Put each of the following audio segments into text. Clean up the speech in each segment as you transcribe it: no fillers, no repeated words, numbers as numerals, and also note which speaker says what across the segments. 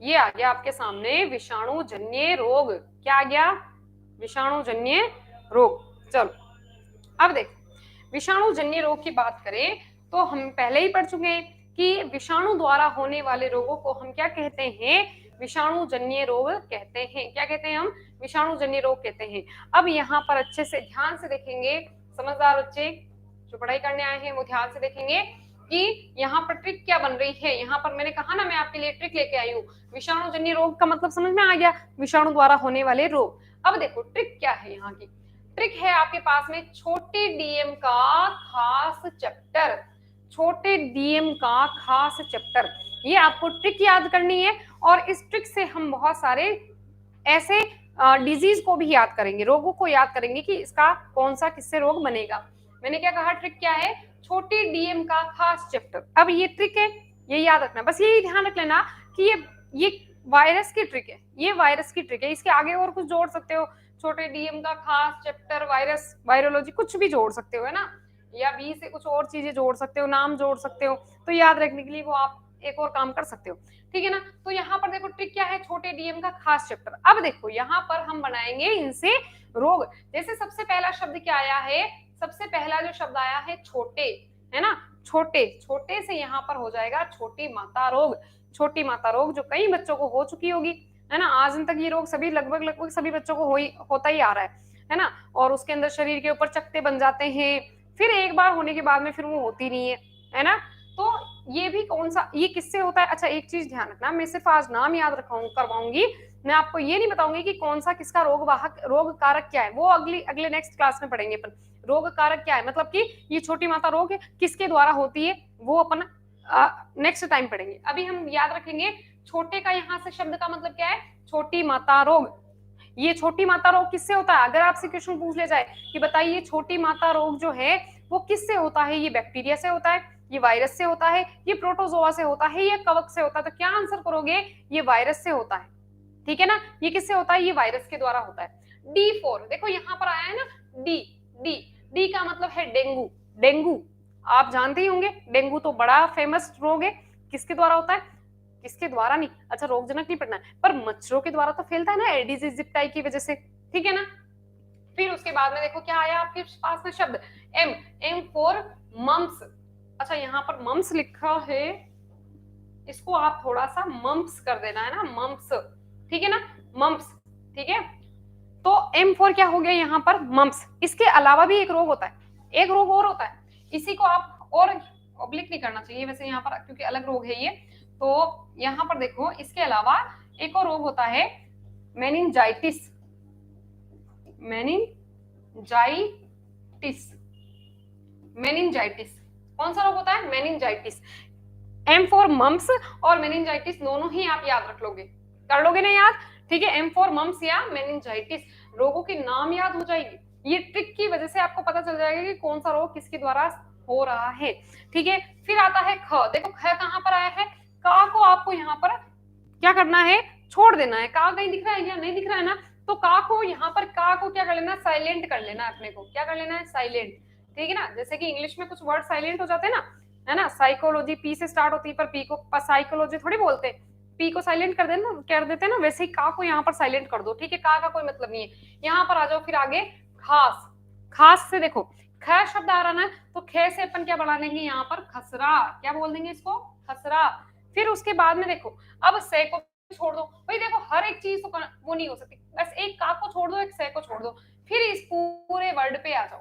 Speaker 1: ये आ गया आपके सामने विषाणुजन्य रोग। क्या आ गया? विषाणुजन्य रोग। चलो अब देखो, विषाणुजन्य रोग की बात करें तो हम पहले ही पढ़ चुके हैं कि विषाणु द्वारा होने वाले रोगों को हम क्या कहते हैं? विषाणुजन्य रोग कहते हैं। क्या कहते हैं हम? विषाणुजन्य रोग कहते हैं। अब यहाँ पर अच्छे से ध्यान से देखेंगे, समझदार बच्चे जो पढ़ाई करने आए हैं वो ध्यान से देखेंगे कि यहाँ पर ट्रिक क्या बन रही है। यहाँ पर मैंने कहा ना, मैं आपके लिए ट्रिक लेके आई हूँ। विषाणुजन्य रोग का मतलब समझ में आ गया, विषाणु द्वारा होने वाले रोग। अब देखो ट्रिक क्या है यहाँ की। ट्रिक है आपके पास में छोटे डीएम का खास चैप्टर। छोटे डीएम का खास चैप्टर, ये आपको ट्रिक याद करनी है। और इस ट्रिक से हम बहुत सारे ऐसे डिजीज को भी याद करेंगे, रोगों को याद करेंगे कि इसका कौन सा किससे रोग बनेगा। मैंने क्या कहा? ट्रिक क्या है? छोटे डीएम का खास चैप्टर। अब ये ट्रिक है, ये याद रखना, बस यही ध्यान रख लेना कि ये वायरस की ट्रिक है, ये वायरस की ट्रिक है। इसके आगे और कुछ जोड़ सकते हो, छोटे डीएम का खास चैप्टर वायरस, वायरोलॉजी, कुछ भी जोड़ सकते हो, है ना, या बी से कुछ और चीजें जोड़ सकते हो, नाम जोड़ सकते हो। तो याद रखने के लिए वो आप एक और काम कर सकते हो, ठीक है ना। तो यहाँ पर देखो ट्रिक क्या है, छोटे डीएम का खास चैप्टर। अब देखो यहाँ पर हम बनाएंगे इनसे रोग। जैसे सबसे पहला शब्द क्या आया है? सबसे पहला जो शब्द आया है छोटे, है ना, छोटे। छोटे से यहाँ पर हो जाएगा छोटी माता रोग। छोटी माता रोग जो कई बच्चों को हो चुकी होगी, है ना, आज तक ये रोग सभी लगभग सभी बच्चों को होता ही आ रहा है ना। और उसके अंदर शरीर के ऊपर चकत्ते बन जाते हैं, फिर एक बार होने के बाद में फिर वो होती नहीं है ना। तो ये भी कौन सा, ये किससे होता है? अच्छा एक चीज ध्यान रखना, मैं सिर्फ आज नाम याद करवाऊंगी, मैं आपको ये नहीं बताऊंगी कि कौन सा किसका रोग वाहक, रोग कारक क्या है, वो अगले नेक्स्ट क्लास में पढ़ेंगे अपन। रोग कारक क्या है, मतलब कि ये छोटी माता रोग किसके द्वारा होती है, वो अपन नेक्स्ट टाइम पढ़ेंगे। अभी हम याद रखेंगे छोटे का यहाँ से शब्द का मतलब क्या है? छोटी माता रोग। ये छोटी माता रोग किससे होता है? अगर आपसे क्वेश्चन पूछ ले जाए कि बताइए छोटी माता रोग जो है वो किससे होता है, ये बैक्टीरिया से होता है, ये वायरस से होता है, ये प्रोटोजोआ से होता है, ये कवक से होता है? तो क्या आंसर करोगे? ये वायरस से होता है, ठीक है ना। ये किससे होता है? ये वायरस के द्वारा होता है। D4 देखो यहाँ पर आया है ना, डी। डी डी का मतलब है डेंगू। डेंगू आप जानते ही होंगे, डेंगू तो बड़ा फेमस रोग है। किसके द्वारा होता है? किसके द्वारा नहीं, अच्छा रोगजनक नहीं पढ़ना है, पर मच्छरों के द्वारा तो फैलता है ना, एडिस इजिप्टाई की वजह से, ठीक है ना। फिर उसके बाद में देखो क्या आया आपके पास में शब्द एम। M for mums. अच्छा यहाँ पर मम्स लिखा है, इसको आप थोड़ा सा मम्स कर देना, है ना, मम्स, ठीक है ना, मम्स, ठीक है। तो एम फॉर क्या हो गया यहाँ पर? मम्स। इसके अलावा भी एक रोग होता है, एक रोग और होता है, इसी को आप और ऑब्लिक नहीं करना चाहिए वैसे यहाँ पर क्योंकि अलग रोग है ये। तो यहाँ पर देखो इसके अलावा एक और रोग होता है मेनिंजाइटिस। मेनिंजाइटिस, मेनिंजाइटिस कौन सा रोग होता है? मेनिंजाइटिस। एम फॉर मम्स और मेनिंजाइटिस दोनों ही आप याद रख लोगे, कर लोगे ना याद, ठीक है। एम फॉर मम्स या मेनिंजाइटिस, रोगों के नाम याद हो जाएगी। ये ट्रिक की वजह से आपको पता चल जाएगा कि कौन सा रोग किसके द्वारा हो रहा है, ठीक है। फिर आता है ख। देखो ख कहाँ पर आया है? का को आपको यहाँ पर क्या करना है? छोड़ देना है। का कहीं दिख रहा है या नहीं दिख रहा है ना, तो का को यहाँ पर, का को क्या कर लेना? साइलेंट कर लेना, अपने को क्या कर लेना है? साइलेंट, ठीक है ना। जैसे कि इंग्लिश में कुछ वर्ड साइलेंट हो जाते हैं ना, है ना, साइकोलॉजी पी से स्टार्ट होती है पर पी को साइकोलॉजी थोड़ी बोलते, पी को साइलेंट कर देना, कर देते हैं ना, वैसे ही का को यहाँ पर साइलेंट कर दो, ठीक है। का कोई मतलब नहीं है। यहाँ पर आ जाओ फिर आगे खास। खास से देखो ख शब्द आ रहा ना, तो ख से अपन क्या बना लेंगे यहाँ पर? खसरा। क्या बोल देंगे इसको? खसरा। फिर उसके बाद में देखो अब से को छोड़ दो भाई, देखो हर एक चीज तो वो नहीं हो सकती, बस एक का को छोड़ दो, एक से को छोड़ दो, फिर इस पूरे वर्ड पे आ जाओ।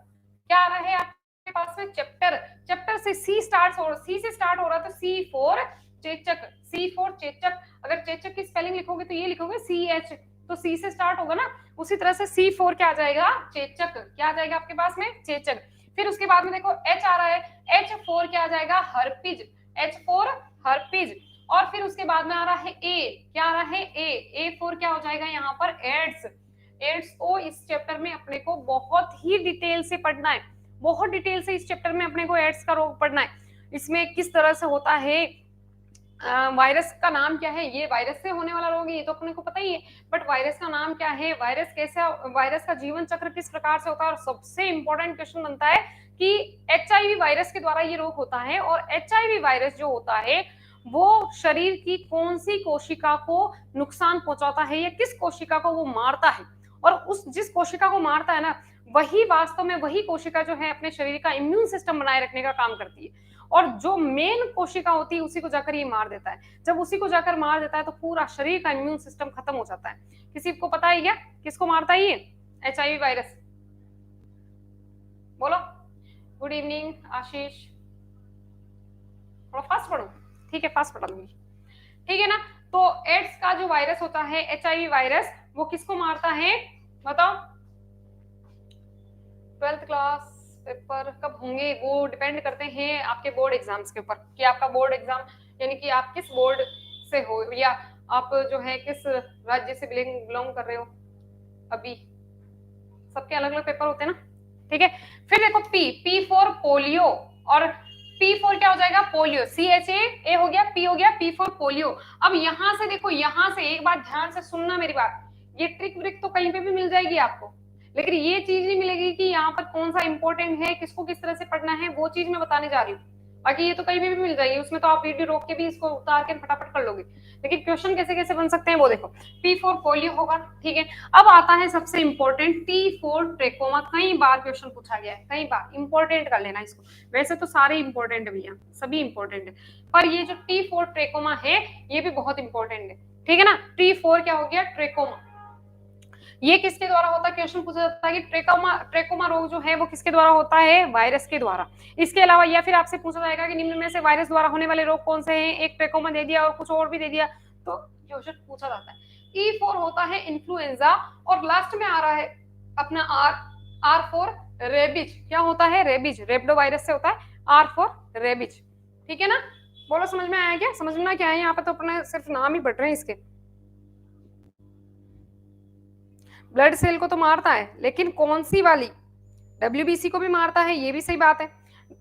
Speaker 1: क्या आ रहा है आपके पास में? चैप्टर। चैप्टर से सी स्टार्ट हो रहा, सी से स्टार्ट हो रहा तो सी फॉर चेचक। सी फॉर चेचक। अगर चेचक की स्पेलिंग लिखोगे तो ये लिखोगे सी एच, तो सी से स्टार्ट होगा ना, उसी तरह से सी फॉर क्या आ जाएगा? चेचक। क्या आ जाएगा आपके पास में? चेचक। फिर उसके बाद में देखो एच आ रहा है, एच फॉर क्या आ जाएगा? हर्पिज। H for herpes. और फिर उसके बाद में आ रहा है ए। क्या आ रहा है? ए फॉर क्या हो जाएगा यहाँ पर? एड्स। एड्स को इस चैप्टर में अपने को बहुत ही डिटेल से पढ़ना है, बहुत डिटेल से इस चैप्टर में अपने को एड्स का रोग पढ़ना है। इसमें किस तरह से होता है, वायरस का नाम क्या है, ये वायरस से होने वाला रोग है, ये तो अपने को पता ही है, बट वायरस का नाम क्या है, वायरस कैसे, वायरस का जीवन चक्र किस प्रकार से होता है। और सबसे इंपॉर्टेंट क्वेश्चन बनता है कि एचआईवी वायरस के द्वारा ये रोग होता है, और एचआईवी वायरस जो होता है वो शरीर की कौन सी कोशिका को नुकसान पहुंचाता है या किस कोशिका को वो मारता है, और उस जिस कोशिका को मारता है ना, वही वास्तव में वही कोशिका जो है अपने शरीर का इम्यून सिस्टम बनाए रखने का काम करती है, और जो मेन कोशिका होती है उसी को जाकर ये मार देता है। जब उसी को जाकर मार देता है तो पूरा शरीर का इम्यून सिस्टम खत्म हो जाता है। किसी को पता है क्या किसको मारता है ये? HIV virus. बोलो। गुड इवनिंग आशीष। थोड़ा फास्ट पढ़ो, ठीक है, फास्ट पढ़ा लूंगी, ठीक है ना। तो एड्स का जो वायरस होता है HIV वायरस, वो किसको मारता है बताओ? 12th क्लास पेपर कब होंगे वो डिपेंड करते हैं आपके बोर्ड एग्जाम्स के ऊपर, कि आपका बोर्ड एग्जाम यानी कि आप किस बोर्ड से हो या आप जो है किस राज्य से बिलोंग कर रहे हो। अभी सबके अलग अलग पेपर होते हैं ना, ठीक है। फिर देखो पी फॉर पोलियो, और पी फॉर क्या हो जाएगा? पोलियो, CHA हो गया, पी हो गया, पी फॉर पोलियो। अब यहां से देखो, यहां से एक बार ध्यान से सुनना मेरी बात, ये ट्रिक व्रिक तो कहीं पे भी मिल जाएगी आपको, लेकिन ये चीज नहीं मिलेगी कि यहाँ पर कौन सा इंपॉर्टेंट है, किसको किस तरह से पढ़ना है, वो चीज मैं बताने जा रही हूँ। बाकी ये तो कहीं भी मिल जाएगी, उसमें तो आप वीडियो रोक के भी इसको उतार के फटाफट कर लोगे, लेकिन क्वेश्चन कैसे कैसे बन सकते हैं वो देखो। पी फॉर पोलियो होगा, ठीक है। अब आता है सबसे इंपॉर्टेंट टी फॉर ट्रेकोमा। कई बार क्वेश्चन पूछा गया है, कई बार, इंपॉर्टेंट कर लेना इसको। वैसे तो सारे इंपॉर्टेंट भी हैं, सभी इंपॉर्टेंट है, पर ये जो टी फॉर ट्रेकोमा है ये भी बहुत इंपॉर्टेंट है, ठीक है ना। टी फॉर क्या हो गया? ट्रेकोमा। ये किसके द्वारा होता है? क्वेश्चन पूछा जाता है कि ट्रेकोमा रोग जो है वो किसके द्वारा होता है? वायरस के द्वारा। इसके अलावा या फिर आपसे पूछा जाएगा कि निम्न में से वायरस द्वारा होने वाले रोग कौन से हैं? एक ट्रेकोमा दे दिया और कुछ और भी दे दिया, तो क्वेश्चन पूछा जाता है। E4 होता है इन्फ्लुएंजा, और लास्ट में आ रहा है अपना R फॉर रेबिज। क्या होता है? रेबिज, रेबडो वायरस से होता है, R फॉर रेबिज, ठीक है ना। बोलो समझ में आया क्या? समझना क्या है यहाँ पे, तो अपने सिर्फ नाम ही बढ़ रहे हैं इसके। ब्लड सेल को तो मारता है, लेकिन कौन सी वाली? WBC को भी मारता है, ये भी सही बात है,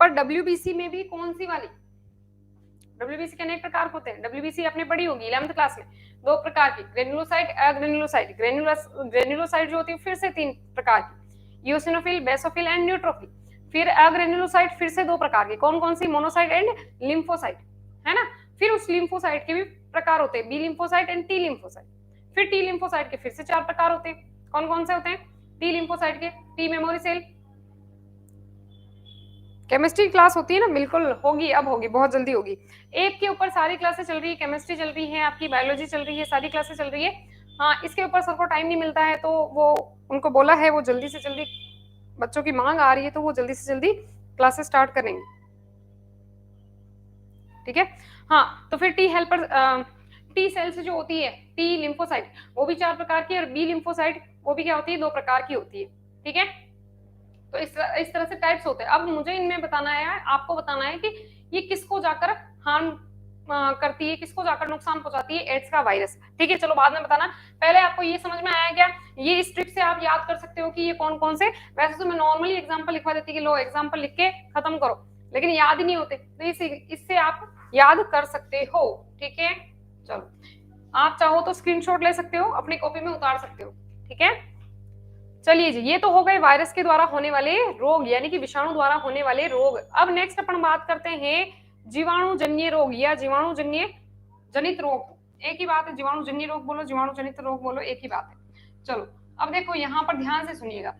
Speaker 1: पर WBC में भी कौन सी वाली? WBC के अनेक प्रकार होते हैं, WBC आपने पढ़ी होगी 11th क्लास में, दो प्रकार की, ग्रेनुलोसाइट, अग्रेनुलोसाइट। ग्रेनुलोसाइट जो होती है फिर से 3 प्रकार की, यूसिनोफिल, बेसोफिल एंड न्यूट्रोफिल। फिर अग्रेनुलोसाइट फिर से 2 प्रकार की, कौन कौन सी? मोनोसाइट एंड लिम्फोसाइट, है ना। फिर उस लिम्फोसाइट के भी प्रकार होते हैं, B lymphocyte and T lymphocyte. फिर टी लिम्फोसाइट के फिर से 4 प्रकार होते हैं, कौन कौन से होते हैं? टी लिम्फोसाइट के, T memory cell. Chemistry class होती है ना, बिल्कुल होगी, अब होगी, बहुत जल्दी होगी। एक के ऊपर सारी क्लासें चल रही है, केमिस्ट्री चल रही है, आपकी बायोलॉजी चल रही है, सारी क्लासें चल रही है। हाँ, इसके ऊपर सर को टाइम नहीं मिलता है, तो वो उनको बोला है वो जल्दी से जल्दी, बच्चों की मांग आ रही है तो वो जल्दी से जल्दी क्लासेस स्टार्ट करेंगे, ठीक है। हाँ, तो फिर टी हेल्पर, टी सेल्स जो होती है, टी लिम्फोसाइट, वो भी 4 प्रकार की, और बी लिम्फोसाइट वो भी क्या होती है? 2 प्रकार की होती है, ठीक है। तो इस तरह से टाइप्स होते हैं। अब मुझे इनमें बताना है, आपको बताना है कि ये किसको जाकर हार्म करती है, किसको जाकर नुकसान पहुंचाती है? एड्स का वायरस, ठीक है। चलो बाद में बताना, पहले आपको ये समझ में आया क्या? ये इस ट्रिक से आप याद कर सकते हो कि ये कौन कौन से, वैसे तो मैं नॉर्मली एग्जांपल लिखवा देती कि लो एग्जांपल लिख के खत्म करो, लेकिन याद ही नहीं होते, तो इससे आप याद कर सकते हो, ठीक है। चलो, आप चाहो तो स्क्रीनशॉट ले सकते हो, अपनी कॉपी में उतार सकते हो, ठीक है। चलिए जी, ये तो हो गए वायरस के द्वारा होने वाले रोग, यानी कि विषाणु द्वारा होने वाले रोग। अब नेक्स्ट अपन बात करते हैं जीवाणुजन्य रोग या जीवाणुजन्य जनित रोग। एक ही बात है, जीवाणुजन्य रोग बोलो, जीवाणु जनित रोग बोलो, एक ही बात है। चलो अब देखो यहाँ पर ध्यान से सुनिएगा,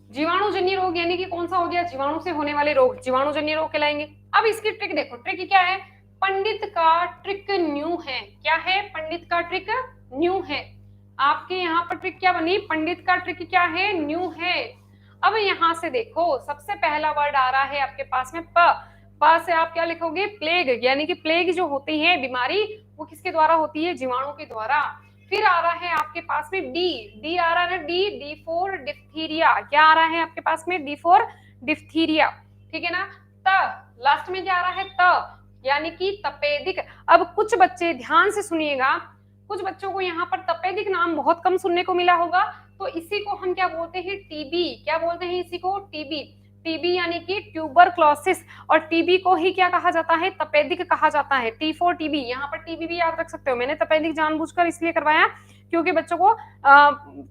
Speaker 1: जीवाणुजन्य रोग यानी कि कौन सा हो गया? जीवाणु से होने वाले रोग जीवाणुजन्य रोग कहलाएंगे। अब इसकी ट्रिक देखो, ट्रिक क्या है? पंडित का ट्रिक न्यू है। क्या है? पंडित का ट्रिक न्यू है। आपके यहाँ पर ट्रिक क्या बनी? पंडित का ट्रिक क्या है? न्यू है। अब यहाँ से देखो, सबसे पहला वर्ड आ रहा है आपके पास में प से आप क्या लिखोगे? प्लेग, यानी कि प्लेग जो होती है बीमारी, वो किसके द्वारा होती है? जीवाणु के द्वारा। फिर आ रहा है आपके पास में डी आ रहा है, डी फॉर डिप्थीरिया। क्या आ रहा है आपके पास में? डी फॉर डिप्थीरिया, ठीक है ना। लास्ट में क्या आ रहा है? यानी कि तपेदिक। अब कुछ बच्चे ध्यान से सुनिएगा, कुछ बच्चों को यहाँ पर तपेदिक नाम बहुत कम सुनने को मिला होगा, तो इसी को हम क्या बोलते हैं? टीबी। क्या बोलते हैं इसी को? टीबी। टीबी यानी कि ट्यूबरक्लोसिस, और टीबी को ही क्या कहा जाता है? तपेदिक कहा जाता है। टी फॉर टीबी, यहाँ पर टीबी भी याद रख सकते हो। मैंने तपेदिक जानबूझकर इसलिए करवाया क्योंकि बच्चों को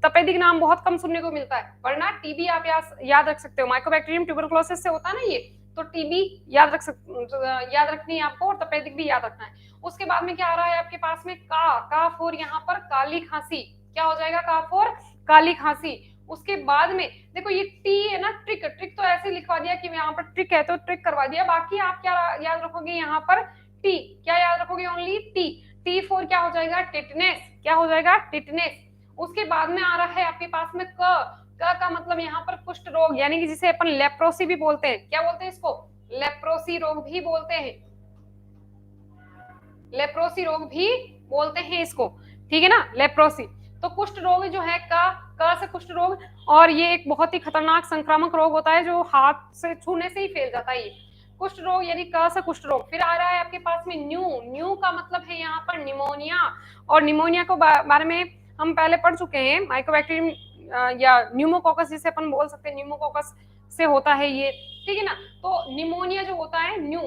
Speaker 1: तपेदिक नाम बहुत कम सुनने को मिलता है, वरना टीबी आप याद रख सकते हो। माइकोबैक्टीरियम ट्यूबरक्लोसिस से होता है ना ये, तो टीबी याद रखनी है आपको, और तपेदिक भी याद रखना है। उसके बाद में क्या आ रहा है आपके पास में, का फॉर यहाँ पर काली खांसी, क्या हो जाएगा, का फॉर काली खांसी। उसके बाद में देखो ये टी है ना, ट्रिक, ट्रिक तो ऐसे लिखवा दिया कि यहाँ पर ट्रिक है तो ट्रिक करवा दिया, बाकी आप क्या याद रखोगे यहाँ पर, टी, क्या याद रखोगे, ओनली टी। टी फॉर क्या हो जाएगा, टिटनेस, क्या हो जाएगा, टिटनेस। उसके बाद में आ रहा है आपके पास में का मतलब यहाँ पर कुष्ठ रोग, यानी कि जिसे अपन लेप्रोसी भी बोलते हैं, क्या बोलते हैं इसको, लेप्रोसी रोग भी बोलते हैं, लेप्रोसी रोग भी बोलते हैं इसको, ठीक है ना, लेप्रोसी। तो कुष्ठ रोग जो है का से कुष्ठ रोग, और ये एक बहुत ही खतरनाक संक्रामक रोग होता है जो हाथ से छूने से ही फैल जाता है, ये कुष्ठ रोग यानी का से कुष्ठ रोग। फिर आ रहा है आपके पास में न्यू का मतलब है यहाँ पर निमोनिया, और निमोनिया को बारे में हम पहले पढ़ चुके हैं, माइकोबैक्टीरियम या न्यूमोकोकस जिसे अपन बोल सकते हैं, न्यूमोकोकस से होता है ये, ठीक है ना। तो निमोनिया जो होता है, न्यू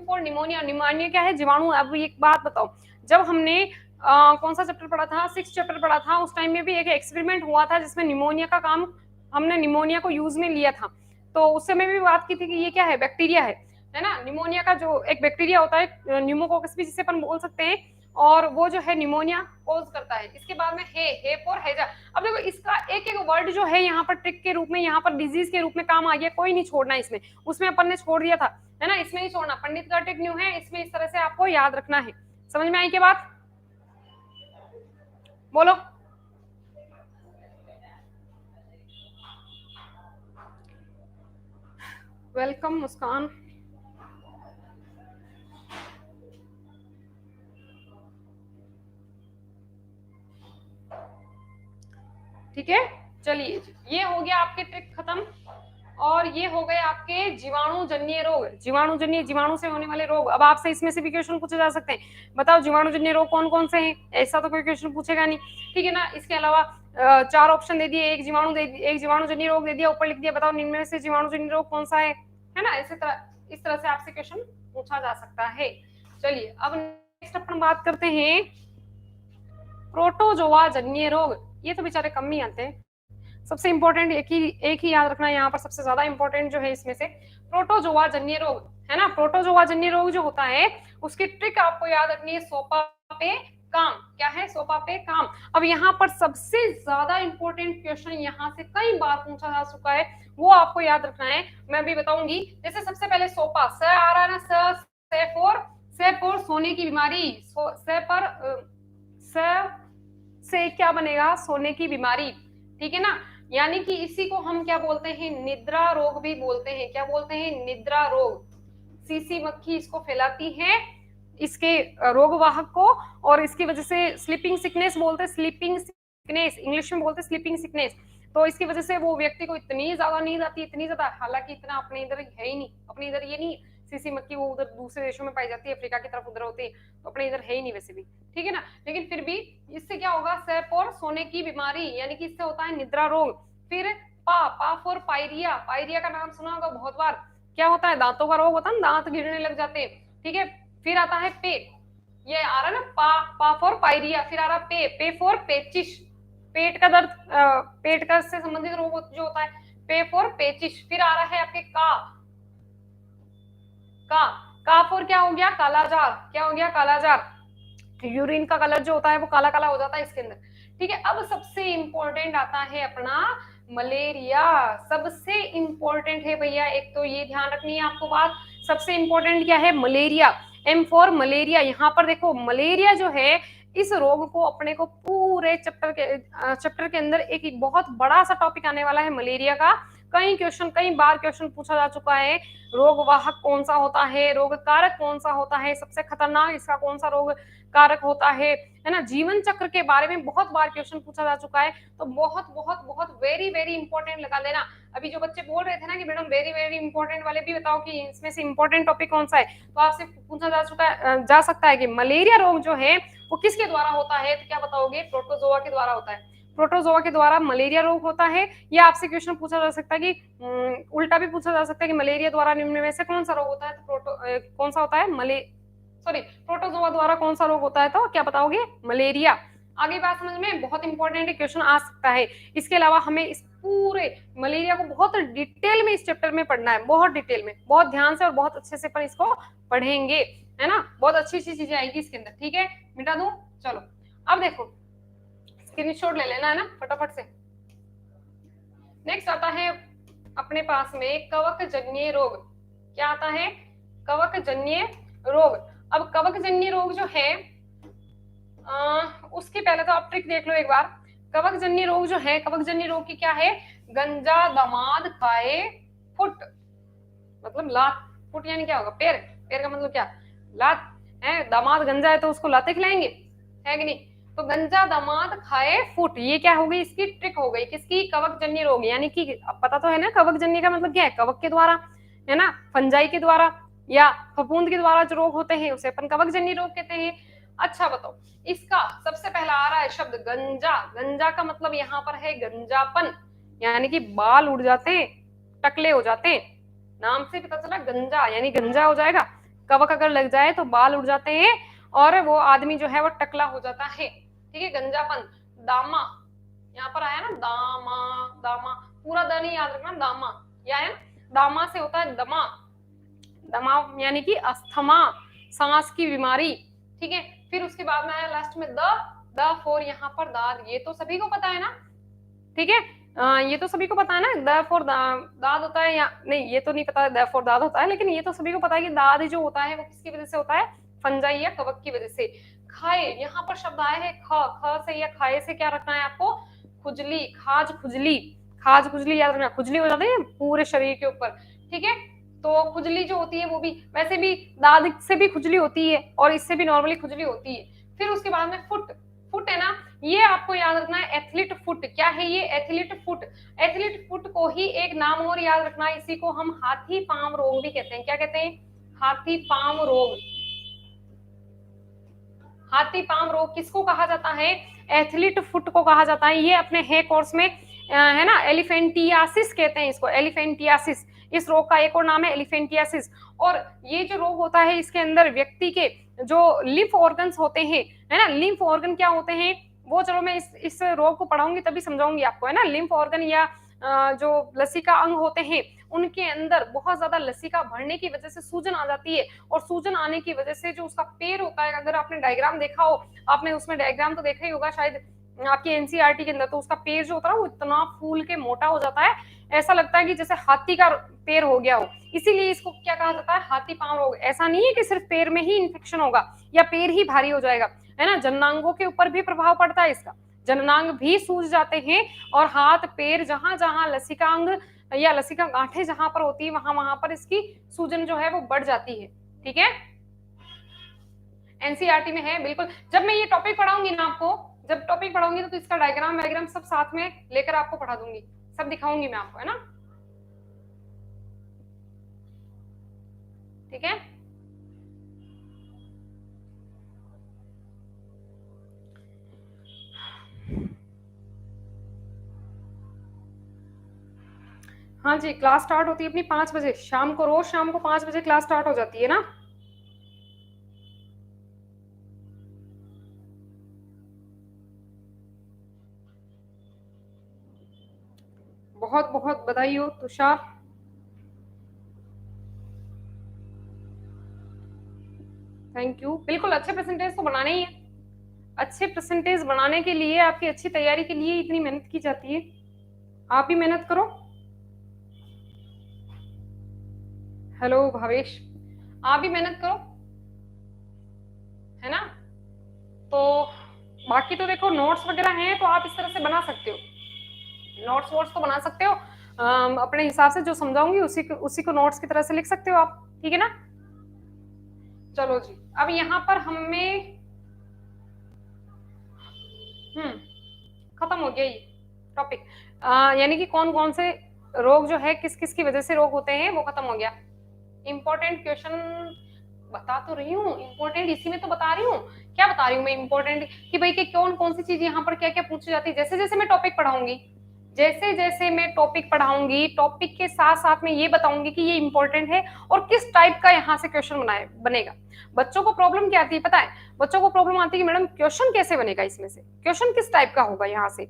Speaker 1: फॉर निमोनिया, निमोनिया क्या है, जीवाणु। अब एक बात बताओ, जब हमने कौन सा चैप्टर पढ़ा था, 6 चैप्टर पढ़ा था, उस टाइम में भी एक एक्सपेरिमेंट हुआ था जिसमें निमोनिया का काम, हमने निमोनिया को यूज में लिया था, तो उस समय भी बात की थी कि ये क्या है, बैक्टीरिया है ना, निमोनिया का जो एक बैक्टीरिया होता है, न्यूमोकोकस भी जिसे अपन बोल सकते हैं, और वो जो है निमोनिया कॉज करता है। इसके बाद में हे फॉर हैजा। अब देखो इसका एक एक वर्ड जो है यहाँ पर ट्रिक के रूप में, यहाँ पर डिजीज के रूप में काम आ गया, कोई नहीं छोड़ना इसमें, उसमें अपन ने छोड़ दिया था, है ना, इसमें नहीं छोड़ना। पंडित का ट्रिक न्यू है, इसमें इस तरह से आपको याद रखना है। समझ में आई क्या बात, बोलो। वेलकम मुस्कान। ठीक है, चलिए ये हो गया आपके ट्रिक खत्म, और ये हो गए आपके जीवाणु जन्य रोग, जीवाणु से होने वाले रोग। अब आपसे इसमें से भी क्वेश्चन पूछे जा सकते हैं, बताओ जीवाणु जन्य रोग कौन कौन से हैं, ऐसा तो कोई क्वेश्चन पूछेगा नहीं, ठीक है ना। इसके अलावा 4 ऑप्शन दे दिए, एक जीवाणु जन्य रोग दे दिया, ऊपर लिख दिया, बताओ निम्न में से जीवाणु जन्य रोग कौन सा है ना। इस तरह से आपसे क्वेश्चन पूछा जा सकता है। चलिए अब नेक्स्ट अपन बात करते हैं प्रोटोजोआ जन्य रोग। ये तो बेचारे कम ही आते हैं, सबसे इंपॉर्टेंट एक ही याद रखना है यहाँ पर, सबसे ज्यादा इंपॉर्टेंट जो है इसमें से प्रोटोजोआ जन्य रोग, है ना। प्रोटोजोआ जन्य रोग जो होता है उसकी ट्रिक आपको याद रखनी है, सोपा पे काम, क्या है, सोपा पे काम। अब यहाँ पर सबसे ज्यादा इंपॉर्टेंट क्वेश्चन यहाँ से कई बार पूछा जा चुका है, वो आपको याद रखना है, मैं भी बताऊंगी। जैसे सबसे पहले सोपा, स आ रहा है ना, से फॉर सोने की बीमारी, से क्या बनेगा, सोने की बीमारी, ठीक है ना। यानी कि इसी को हम क्या बोलते हैं, निद्रा रोग भी बोलते हैं, क्या बोलते हैं, निद्रा रोग। सीसी मक्खी इसको फैलाती है, इसके रोगवाहक को, और इसकी वजह से स्लीपिंग सिकनेस बोलते हैं, स्लीपिंग सिकनेस इंग्लिश में बोलते हैं, स्लीपिंग सिकनेस। तो इसकी वजह से वो व्यक्ति को इतनी ज्यादा नींद आती है, इतनी ज्यादा, हालांकि इतना अपने इधर है ही नहीं, अपने इधर ये नहीं, सीसी मक्खी वो उधर दूसरे देशों में पाई जाती है, अफ्रीका की तरफ उधर होती है, तो अपने इधर है ही नहीं वैसे भी, ठीक है ना। लेकिन फिर भी इससे क्या होगा, सैप और सोने की बीमारी, यानी कि इससे होता है निद्रा रोग। फिर पा फॉर पायरिया, पायरिया का नाम सुना होगा बहुत बार, क्या होता है, दांतों का रोग होता है, दांत गिरने लग जाते हैं, ठीक है। फिर आता है पे, ये आ रहा है ना, पा फॉर पायरिया, फिर आ रहा पे फॉर पेचिश, पेट का दर्द, पेट का से संबंधित रोग जो होता है, पे फॉर पेचिश। फिर आ रहा है आपके का फॉर क्या हो गया, कालाजार, क्या हो गया, कालाजार, यूरिन का कलर जो होता है वो काला काला हो जाता है इसके अंदर, ठीक है। अब सबसे इंपॉर्टेंट आता है अपना मलेरिया, सबसे इंपॉर्टेंट है भैया, एक तो ये ध्यान रखनी है आपको बात, सबसे इंपॉर्टेंट क्या है, मलेरिया, एम फॉर मलेरिया। यहाँ पर देखो मलेरिया जो है, इस रोग को अपने को पूरे चैप्टर के अंदर एक बहुत बड़ा सा टॉपिक आने वाला है मलेरिया का, कई बार क्वेश्चन पूछा जा चुका है, रोगवाहक कौन सा होता है, रोग कारक कौन सा होता है, सबसे खतरनाक इसका कौन सा रोग कारक होता है ना, जीवन चक्र के बारे में बहुत बार क्वेश्चन पूछा जा चुका है। तो बहुत बहुत बहुत वेरी वेरी इंपॉर्टेंट लगा देना। अभी जो बच्चे बोल रहे थे ना कि मैडम वेरी वेरी इंपॉर्टेंट वाले भी बताओ कि इसमें से इंपॉर्टेंट टॉपिक कौन सा है, तो आपसे पूछा जा सकता है कि मलेरिया रोग जो है वो किसके द्वारा होता है, तो क्या बताओगे, प्रोटोजोआ के द्वारा होता है, प्रोटोजोआ के द्वारा मलेरिया रोग होता है। या आपसे क्वेश्चन पूछा जा सकता है कि उल्टा भी पूछा जा सकता है कि मलेरिया द्वारा निम्न में से कौन सा रोग होता है, तो कौन सा होता है, प्रोटोजोआ द्वारा कौन सा रोग होता है, तो क्या बताओगे, मलेरिया। आगे बात समझ में, बहुत इंपॉर्टेंट क्वेश्चन आ सकता है। इसके अलावा हमें इस पूरे मलेरिया को बहुत डिटेल में इस चैप्टर में पढ़ना है, बहुत डिटेल में, बहुत ध्यान से और बहुत अच्छे से अपन इसको पढ़ेंगे, है ना। बहुत अच्छी अच्छी चीजें आएगी इसके अंदर, ठीक है। मिटा दूं, चलो अब देखो, स्क्रीनशॉट ले लेना है ना फटाफट से। नेक्स्ट आता है अपने पास में कवकजन्य रोग। क्या आता है? कवकजन्य रोग। अब कवकजन्य रोग जो है उसके पहले तो आप ट्रिक देख लो एक बार। कवकजन्य रोग जो है, कवकजन्य रोग की क्या है? गंजा दमाद खाए फुट, मतलब लात। फुट यानी क्या होगा? पैर। पैर का मतलब क्या? लात है। दामाद गंजा है तो उसको लाते खिलाएंगे, है कि नहीं? तो गंजा दामाद खाए फुट, ये क्या हो गई? इसकी ट्रिक हो गई। किसकी? कवकजन्य रोग। यानी कि अब पता तो है ना कवकजन्य का मतलब क्या है? कवक के द्वारा, है ना, फंजाई के द्वारा या फफूंद के द्वारा जो रोग होते हैं उसे अपन कवकजन्य रोग कहते हैं। अच्छा बताओ, इसका सबसे पहला आ रहा है शब्द गंजा। गंजा का मतलब यहाँ पर है गंजापन, यानी कि बाल उड़ जाते हैं, टकले हो जाते हैं। नाम से पता चला गंजा यानी गंजा हो जाएगा। कवक अगर लग जाए तो बाल उड़ जाते हैं और वो आदमी जो है वो टकला हो जाता है, ठीक है। गंजापन। दामा, यहाँ पर आया ना दामा, दामा पूरा द नहीं याद रखना, दामा या है। दामा से होता है दमा, दमा यानी कि अस्थमा, सांस की बीमारी, ठीक है। फिर उसके बाद में आया लास्ट में द फॉर यहाँ पर दाद। ये तो सभी को पता है ना, ठीक है। ये तो सभी को पता है ना, द फॉर दाद होता है, या नहीं ये तो नहीं पता द फॉर दाद होता है, लेकिन ये तो सभी को पता है कि दाद जो होता है वो किसकी वजह से होता है? फंजाई या कवक की वजह से। खाए, यहाँ पर शब्द आए हैं ख से या खाए से क्या रखना है आपको? खुजली, खाज खुजली। खाज खुजली याद रखना, खुजली हो जाती है पूरे शरीर के ऊपर, ठीक है। तो खुजली जो होती है वो भी, वैसे भी दाद से भी खुजली होती है और इससे भी नॉर्मली खुजली होती है। फिर उसके बाद में फुट, फुट है ना, ये आपको याद रखना है एथलीट फुट। क्या है ये? Athlete foot. एथलीट फुट को ही एक नाम और याद रखना है, इसी को हम हाथी पांव रोग भी कहते हैं। क्या कहते हैं? हाथी पांव रोग। हाथी पांव रोग किसको कहा जाता है? एथलीट फुट को कहा जाता है। ये अपने है कोर्स में है ना, एलिफेंटियासिस कहते हैं इसको, एलिफेंटियासिस। इस रोग का एक और नाम है एलिफेंटियासिस। और ये जो रोग होता है इसके अंदर व्यक्ति के जो लिम्फ ऑर्गन्स होते हैं, है ना, लिम्फ ऑर्गन क्या होते हैं वो, चलो मैं इस रोग को पढ़ाऊंगी तभी समझाऊंगी आपको, है ना। लिम्फ ऑर्गन या जो लसिका अंग होते हैं उनके अंदर बहुत ज्यादा लसिका भरने की वजह से सूजन आ जाती है, और सूजन आने की वजह से जो उसका पैर होता है, अगर आपने डायग्राम देखा हो, आपने उसमें डायग्राम तो देखा ही होगा शायद आपकी एनसीईआरटी के अंदर, तो उसका पैर जो होता है वो इतना फूल के मोटा हो जाता है, ऐसा लगता है कि जैसे हाथी का पैर हो गया हो। इसीलिए इसको क्या कहा जाता है? हाथी पांव रोग। ऐसा नहीं है कि सिर्फ पैर में ही इन्फेक्शन होगा या पैर ही भारी हो जाएगा, है ना, जननांगों के ऊपर भी प्रभाव पड़ता है इसका। जननांग भी सूज जाते हैं और हाथ पैर जहां जहां लसिकांग या लसिका गांठें जहां पर होती है वहां वहां पर इसकी सूजन जो है वो बढ़ जाती है, ठीक है। एनसीईआरटी में है बिल्कुल। जब मैं ये टॉपिक पढ़ाऊंगी ना आपको, जब टॉपिक पढ़ाऊंगी तो इसका डायग्राम वायग्राम सब साथ में लेकर आपको पढ़ा दूंगी, सब दिखाऊंगी मैं आपको, है ना, ठीक है। हाँ जी, क्लास स्टार्ट होती है अपनी 5 बजे शाम को, रोज शाम को 5 बजे क्लास स्टार्ट हो जाती है ना। बहुत बहुत बधाई हो तुषार। Thank you. बिल्कुल, अच्छे परसेंटेज तो बनाने ही है। अच्छे परसेंटेज बनाने के लिए, आपकी अच्छी तैयारी के लिए इतनी मेहनत की जाती है। आप भी मेहनत करो। हेलो भावेश, आप भी मेहनत करो, है ना। तो बाकी तो देखो नोट्स वगैरह हैं तो आप इस तरह से बना सकते हो, नोट्स वोट्स तो बना सकते हो अपने हिसाब से, जो समझाऊंगी उसी को नोट्स की तरह से लिख सकते हो आप, ठीक है ना। चलो जी, अब यहाँ पर हमें खत्म हो गया ये टॉपिक, यानी कि कौन कौन से रोग जो है किस किस की वजह से रोग होते हैं वो खत्म हो गया। इंपॉर्टेंट क्वेश्चन बता तो रही हूँ, इंपॉर्टेंट इसी में तो बता रही हूँ। क्या बता रही हूँ मैं इंपॉर्टेंट? कि भाई कि कौन कौन सी चीज यहाँ पर क्या क्या पूछी जाती है जैसे जैसे मैं टॉपिक पढ़ाऊंगी, जैसे जैसे मैं टॉपिक पढ़ाऊंगी, टॉपिक के साथ साथ में ये बताऊंगी कि ये इंपॉर्टेंट है और किस टाइप का यहाँ से क्वेश्चन बनेगा। बच्चों को प्रॉब्लम क्या आती है पता है? बच्चों को प्रॉब्लम आती है कि मैडम क्वेश्चन कैसे बनेगा, इसमें से क्वेश्चन किस टाइप का होगा, यहाँ से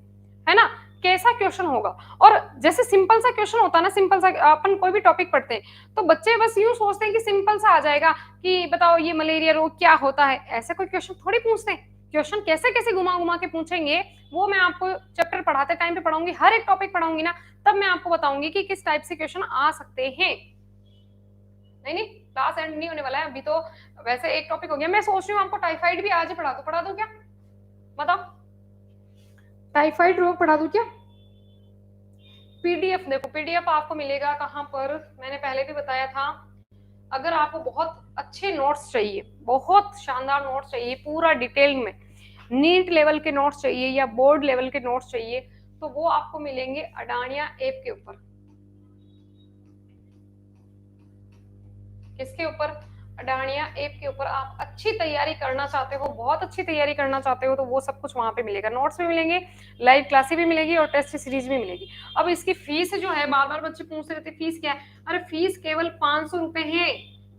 Speaker 1: है ना, कैसा क्वेश्चन होगा। और जैसे सिंपल सा क्वेश्चन होता है ना, सिंपल सा अपन कोई भी टॉपिक पढ़ते हैं तो बच्चे बस यूं सोचते हैं कि सिंपल सा आ जाएगा कि बताओ ये मलेरिया रोग क्या होता है, ऐसे कोई क्वेश्चन थोड़ी पूछते हैं। क्वेश्चन कैसे कैसे घुमा घुमा के पूछेंगे वो मैं आपको चैप्टर पढ़ाते टाइम पे पढ़ाऊंगी, हर एक टॉपिक पढ़ाऊंगी ना, तब मैं आपको बताऊंगी कि किस टाइप से क्वेश्चन आ सकते हैं। नहीं नहीं, क्लास एंड नहीं होने वाला है अभी तो, वैसे एक टॉपिक हो गया। मैं सोच रही हूँ आपको टाइफाइड भी आज ही पढ़ा दो क्या, बताओ टाइफाइड रोग पढ़ा दूं क्या? पीडीएफ देखो, पीडीएफ आपको मिलेगा कहाँ पर, मैंने पहले भी बताया था। अगर आपको बहुत अच्छे नोट्स चाहिए, बहुत शानदार नोट्स चाहिए पूरा डिटेल में, नीट लेवल के नोट्स चाहिए या बोर्ड लेवल के नोट्स चाहिए, तो वो आपको मिलेंगे अडानिया ऐप के ऊपर। किसके ऊपर? अडानिया ऐप के ऊपर। आप अच्छी तैयारी करना चाहते हो, बहुत अच्छी तैयारी करना चाहते हो, तो वो सब कुछ वहां पे मिलेगा, नोट्स भी मिलेंगे, लाइव क्लासेस भी मिलेगी और टेस्ट सीरीज भी मिलेगी। अब इसकी फीस जो है, बार बार बच्चे पूछते रहते फीस क्या है, अरे फीस केवल 500 रुपए है।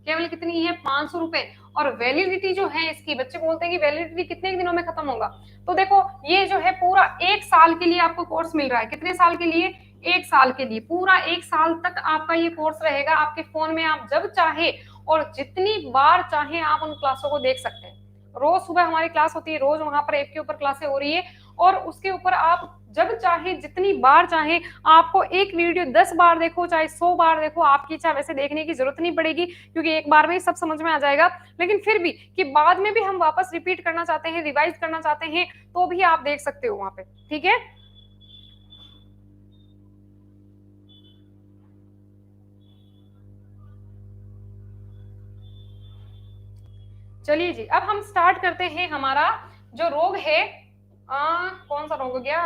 Speaker 1: केवल कितनी है? 500 रुपए। और वैलिडिटी जो है इसकी, बच्चे बोलते हैं कि वैलिडिटी कितने दिनों में खत्म होगा, तो देखो ये जो है पूरा 1 साल के लिए आपको कोर्स मिल रहा है। कितने साल के लिए? 1 साल के लिए। पूरा 1 साल तक आपका ये कोर्स रहेगा आपके फोन में, आप जब चाहे और जितनी बार चाहे आप उन क्लासों को देख सकते हैं। रोज सुबह हमारी क्लास होती है, रोज वहां पर ऐप के ऊपर क्लासें हो रही है, और उसके ऊपर आप जब चाहे जितनी बार चाहे, आपको एक वीडियो 10 बार देखो चाहे 100 बार देखो, आपकी इच्छा, वैसे देखने की जरूरत नहीं पड़ेगी क्योंकि एक बार में ही सब समझ में आ जाएगा, लेकिन फिर भी कि बाद में भी हम वापस रिपीट करना चाहते हैं, रिवाइज करना चाहते हैं, तो भी आप देख सकते हो वहां पे। ठीक है, चलिए जी, अब हम स्टार्ट करते हैं हमारा जो रोग है। कौन सा रोग हो गया?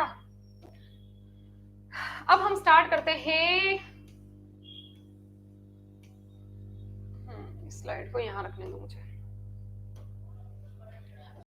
Speaker 1: अब हम स्टार्ट करते हैं, स्लाइड को यहाँ रखने दो मुझे।